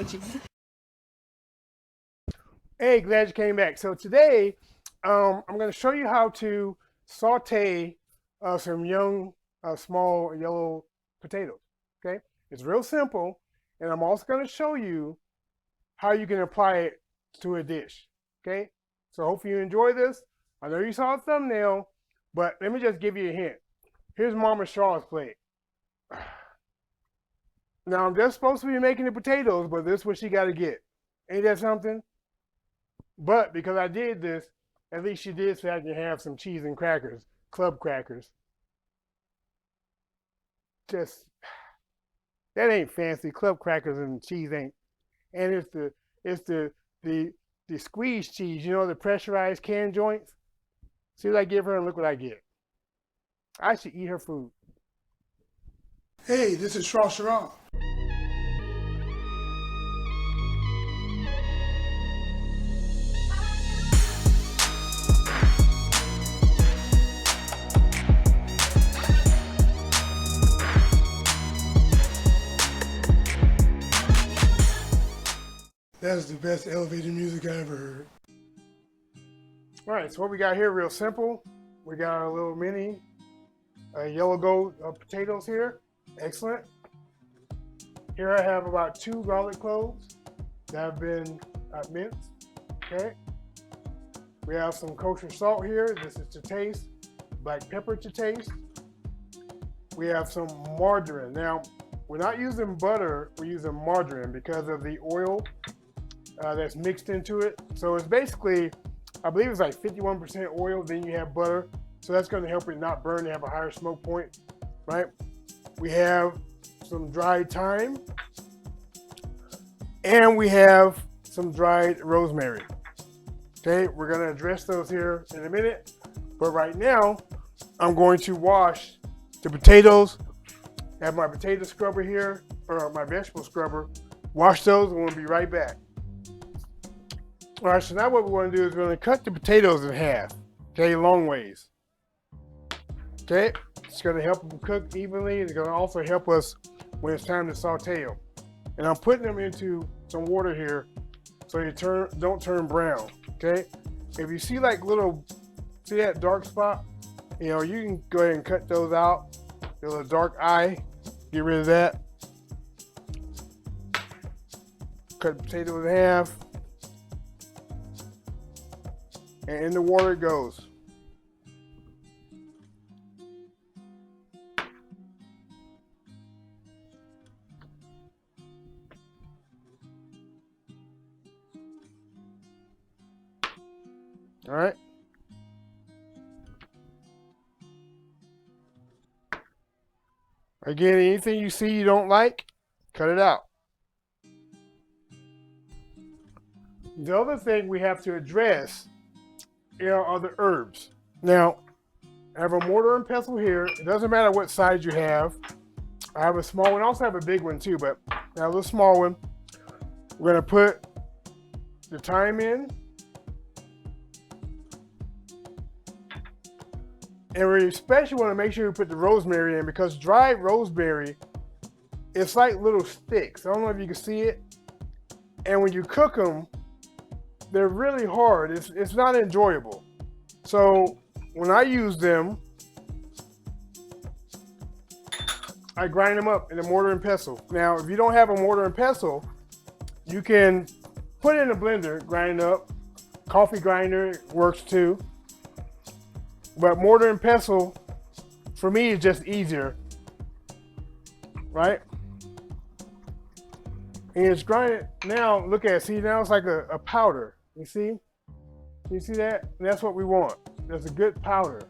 emojis. Hey, glad you came back. So today, I'm going to show you how to saute some young, small yellow potatoes. Okay, it's real simple, and I'm also going to show you how you can apply it to a dish. Okay, so hopefully you enjoy this. I know you saw a thumbnail, but let me just give you a hint. Here's Mama Shaw's plate. Now I'm just supposed to be making the potatoes, but this is what she got to get. Ain't that something? But because I did this, at least she did say I can have some cheese and crackers, club crackers. Just that ain't fancy. Club crackers and cheese ain't. And it's the the squeezed cheese, you know, the pressurized can joints. See what I give her and look what I get. I should eat her food. Hey, this is Shrashira. That's the best elevator music I ever heard. All right, so what we got here, real simple. We got a little mini yellow gold potatoes here. Excellent. Here I have about 2 garlic cloves that have been minced. Okay. We have some kosher salt here. This is to taste. Black pepper to taste. We have some margarine. Now, we're not using butter, we're using margarine because of the oil that's mixed into it. So it's basically, I believe it's like 51% oil, then you have butter. So that's going to help it not burn and have a higher smoke point, right? We have some dried thyme, and we have some dried rosemary. Okay, we're going to address those here in a minute. But right now, I'm going to wash the potatoes. I have my potato scrubber here, or my vegetable scrubber. Wash those, and we'll be right back. All right, so now what we want to do is we're going to cut the potatoes in half, okay, long ways. Okay, it's going to help them cook evenly. It's going to also help us when it's time to saute them. And I'm putting them into some water here so you don't turn brown, okay? If you see like see that dark spot? You know, you can go ahead and cut those out. There's a dark eye, get rid of that. Cut the potato in half. And in the water it goes. All right. Again, anything you see you don't like, cut it out. The other thing we have to address are the herbs. Now, I have a mortar and pestle here. It doesn't matter what size you have. I have a small one. I also have a big one too, but I have a small one. We're going to put the thyme in. And we especially want to make sure we put the rosemary in because dried rosemary, it's like little sticks. I don't know if you can see it. And when you cook them, they're really hard. It's not enjoyable. So when I use them, I grind them up in a mortar and pestle. Now, if you don't have a mortar and pestle, you can put it in a blender, grind it up. Coffee grinder works too. But mortar and pestle, for me, is just easier, right? And it's grinded now. Look at it. See, now it's like a powder. You see? You see that? And that's what we want. That's a good powder.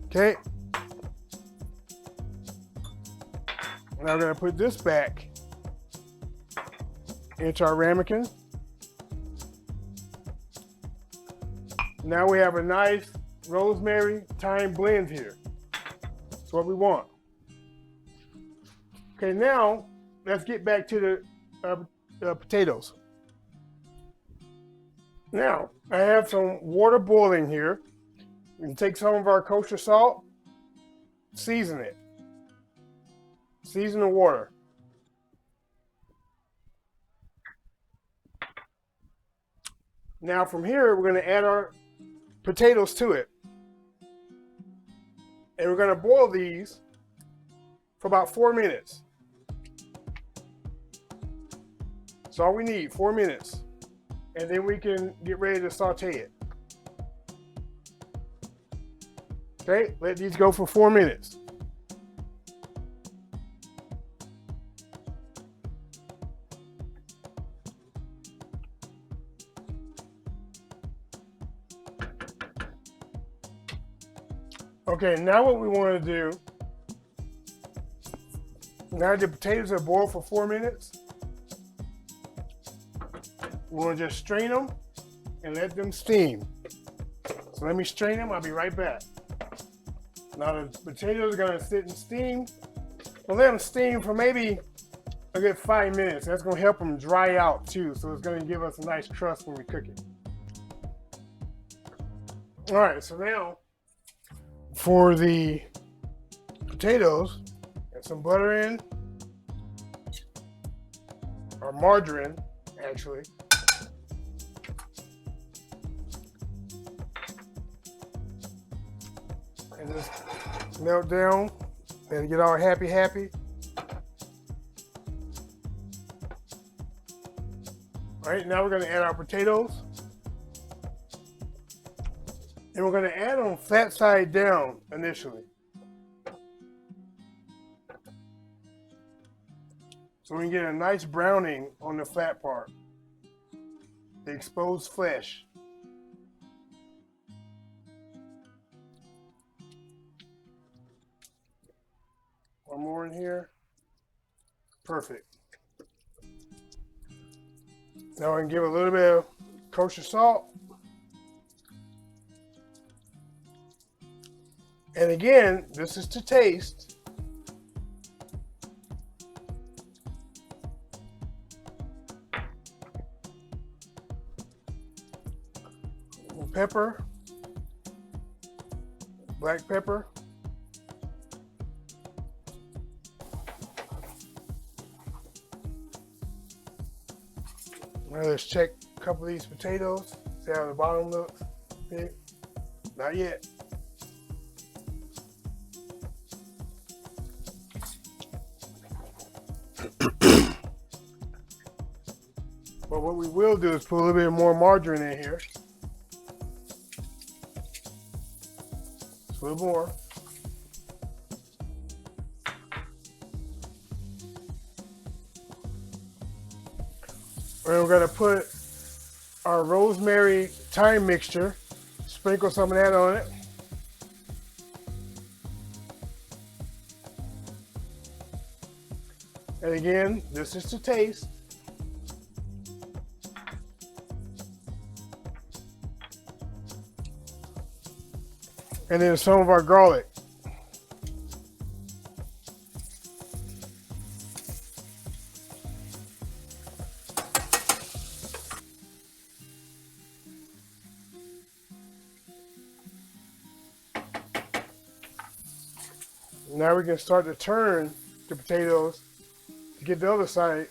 Okay. Now we're going to put this back into our ramekin. Now we have a nice rosemary thyme blend here. That's what we want. Okay, now let's get back to the potatoes. Now I have some water boiling here. We take some of our kosher salt, season it. Season the water. Now from here, we're going to add our potatoes to it. And we're going to boil these for about 4 minutes. That's all we need, 4 minutes. And then we can get ready to saute it. Okay, let these go for 4 minutes. Okay, now what we want to do, now the potatoes are boiled for 4 minutes, we want to just strain them and let them steam. So let me strain them, I'll be right back. Now the potatoes are going to sit and steam. We'll let them steam for maybe a good 5 minutes. That's going to help them dry out too, so it's going to give us a nice crust when we cook it. All right, so now for the potatoes, add some butter in, or margarine actually. And just melt down and get all happy. All right, now we're going to add our potatoes. And we're going to add them flat side down initially. So we can get a nice browning on the flat part, the exposed flesh. One more in here. Perfect. Now we can give a little bit of kosher salt. And again, this is to taste. Pepper, black pepper. Now let's check a couple of these potatoes. See how the bottom looks. Okay. Not yet. But what we will do is put a little bit more margarine in here. Just a little more. And we're going to put our rosemary thyme mixture, sprinkle some of that on it. And again, this is to taste. And then some of our garlic. Now we can start to turn the potatoes to get the other side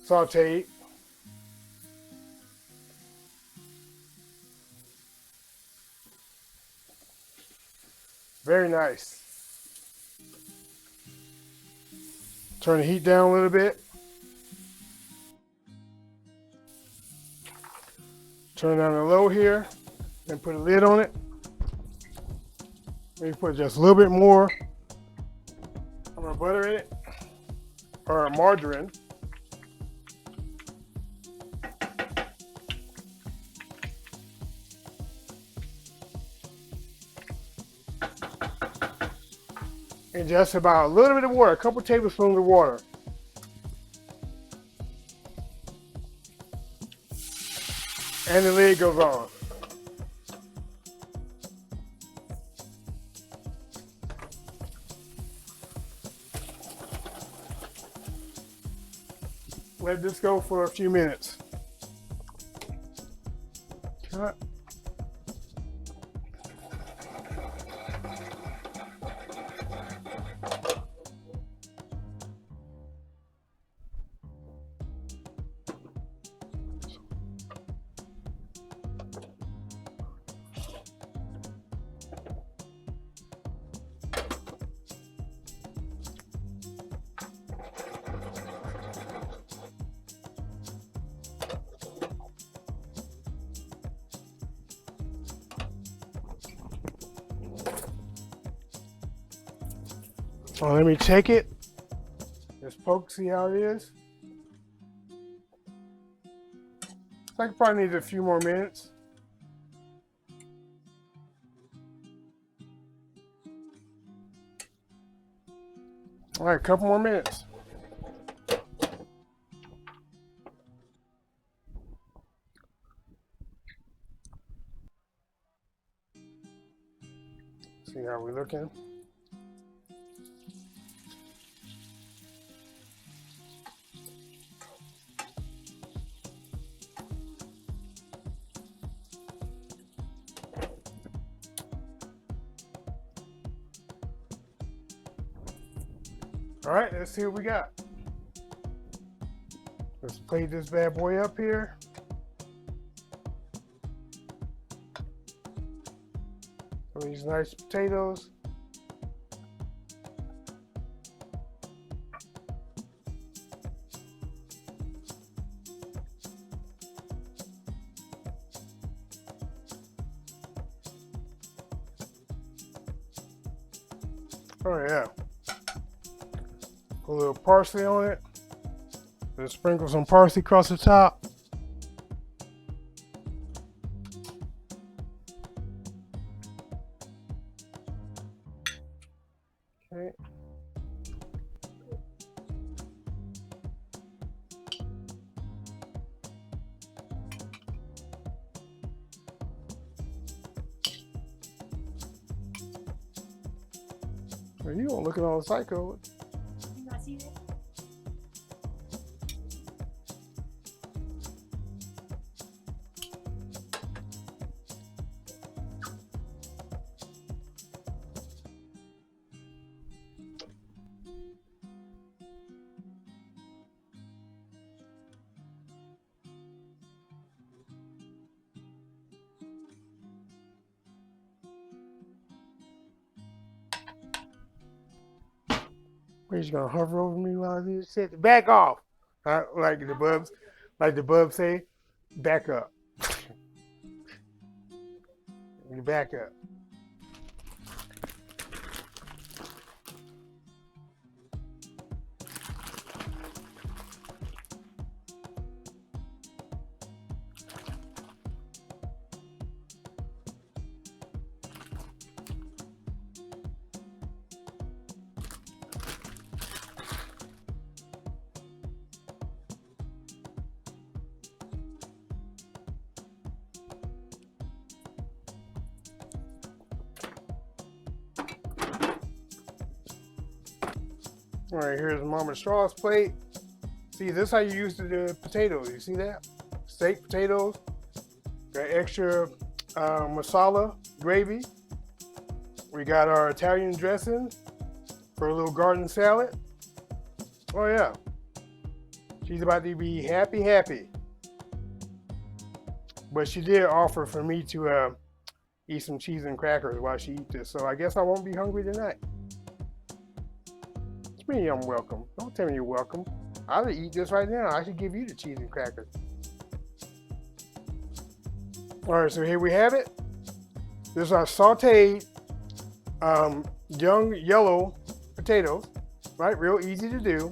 sauteed. Very nice. Turn the heat down a little bit. Turn down the low here and put a lid on it. Maybe put just a little bit more of our butter in it, or margarine. And just about a little bit of water, a couple tablespoons of water. And the lid goes on. Let this go for a few minutes. Cut. Well, let me check it. Just poke, see how it is. I probably need a few more minutes. All right, a couple more minutes. See how we're looking. All right, let's see what we got. Let's plate this bad boy up here. Some of these nice potatoes. Oh yeah. Put a little parsley on it. Just sprinkle some parsley across the top. Okay. Well, you don't looking all psycho. You not see that? He's gonna hover over me while I do this shit. Back off. Like the bubs say, back up. You back up. All right, here's Mama Straw's plate. See, this is how you use the potatoes. You see that? Steak potatoes. Got extra masala gravy. We got our Italian dressing for a little garden salad. Oh yeah. She's about to be happy. But she did offer for me to eat some cheese and crackers while she eats this. So I guess I won't be hungry tonight. What do you mean I'm welcome? Don't tell me you're welcome. I'll eat this right now. I should give you the cheese and crackers. All right, so here we have it. This is our sauteed young yellow potatoes, right? Real easy to do.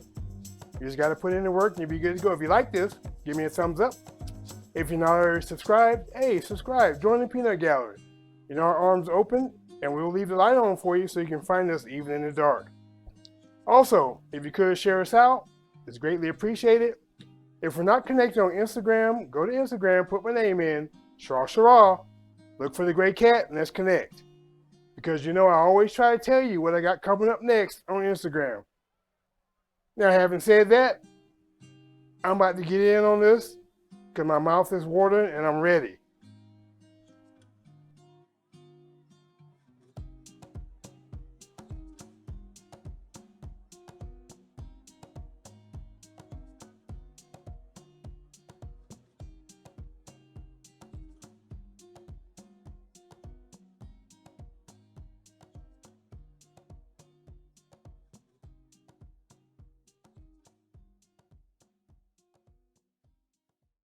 You just got to put in the work and you'll be good to go. If you like this, give me a thumbs up. If you're not already subscribed, hey, subscribe. Join the peanut gallery. You know, our arms open and we'll leave the light on for you so you can find us even in the dark. Also, if you could share us out, it's greatly appreciated. If we're not connected on Instagram, go to Instagram, put my name in, Shrashira. Look for the gray cat and let's connect. Because you know I always try to tell you what I got coming up next on Instagram. Now, having said that, I'm about to get in on this because my mouth is watering and I'm ready.